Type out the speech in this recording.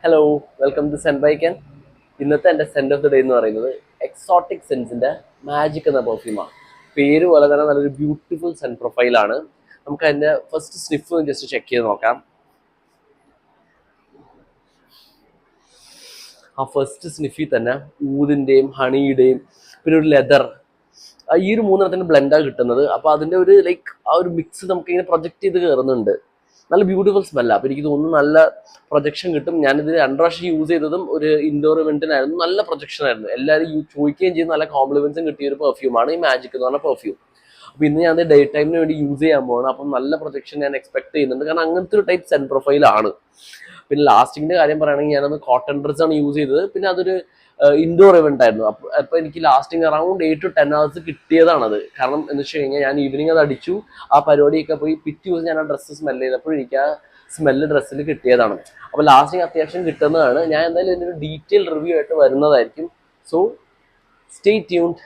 Hello, welcome to scent ബൈക്കൻ. ഇന്നത്തെ എൻ്റെ സെൻറ്റ് ഓഫ് ദി ഡേ എന്ന് പറയുന്നത് എക്സോട്ടിക് സെൻസിൻ്റെ മാജിക് എന്ന പെർഫ്യൂമാണ്. പേര് പോലെ തന്നെ നല്ലൊരു ബ്യൂട്ടിഫുൾ സെൻറ്റ് പ്രൊഫൈലാണ്. നമുക്ക് അതിൻ്റെ ഫസ്റ്റ് സ്നിഫ് ജസ്റ്റ് ചെക്ക് ചെയ്ത് നോക്കാം. ആ ഫസ്റ്റ് സ്നിഫിൽ തന്നെ ഊതിൻ്റെയും ഹണിയുടെയും പിന്നെ ഒരു ലെതർ, ഈ ഒരു മൂന്നെണ്ണത്തിന് ബ്ലെൻഡാണ് കിട്ടുന്നത്. അപ്പോൾ അതിൻ്റെ ഒരു ആ ഒരു മിക്സ് നമുക്ക് ഇങ്ങനെ പ്രൊജക്റ്റ് ചെയ്ത് കയറുന്നുണ്ട്. നല്ല ബ്യൂട്ടിഫുൾ സ്മെല്ലാണ്. അപ്പോൾ എനിക്ക് തോന്നുന്നു നല്ല പ്രൊജക്ഷൻ കിട്ടും. ഞാനിത് 2 പ്രാവശ്യം യൂസ് ചെയ്തതും ഒരു ഇൻഡോർ ഇവന്റിനായിരുന്നു. നല്ല പ്രൊജക്ഷൻ ആയിരുന്നു. എല്ലാവരും ചോദിക്കുകയും ചെയ്യുന്ന നല്ല കോംപ്ലിമെന്റ്സും കിട്ടിയ ഒരു പെർഫ്യൂമാണ് ഈ മാജിക് എന്ന് പറഞ്ഞ പെർഫ്യൂം. അപ്പോൾ ഇന്ന് ഞാൻ ഡേ ടൈമിന് വേണ്ടി യൂസ് ചെയ്യാൻ പോകണം. അപ്പം നല്ല പ്രൊജക്ഷൻ ഞാൻ എക്സ്പെക്ട് ചെയ്യുന്നുണ്ട്, കാരണം അങ്ങനത്തെ ഒരു ടൈപ്പ് സെൻ പ്രൊഫൈലാണ്. പിന്നെ ലാസ്റ്റിങ്ങിന്റെ കാര്യം പറയുകയാണെങ്കിൽ ഞാനത് കോട്ടൺ ഡ്രസ് ആണ് യൂസ് ചെയ്തത്. പിന്നെ അതൊരു ഇൻഡോർ ഇവന്റ് ആയിരുന്നു. അപ്പൊ എനിക്ക് ലാസ്റ്റിംഗ് അറൌണ്ട് 8 to 10 hours കിട്ടിയതാണത്. കാരണം എന്ന് വെച്ച് കഴിഞ്ഞാൽ ഞാൻ ഈവനിങ് അത് അടിച്ചു, ആ പരിപാടിയൊക്കെ പോയി പിറ്റേ ദിവസം ഞാൻ ആ ഡ്രസ്സ് സ്മെല്ല് ചെയ്തപ്പോൾ എനിക്ക് ആ സ്മെല്ല് ഡ്രസ്സിൽ കിട്ടിയതാണ്. അപ്പോൾ ലാസ്റ്റിംഗ് അത്യാവശ്യം കിട്ടുന്നതാണ്. ഞാൻ എന്തായാലും ഇതിന്റെ ഒരു ഡീറ്റെയിൽ റിവ്യൂ ആയിട്ട് വരുന്നതായിരിക്കും. So stay tuned.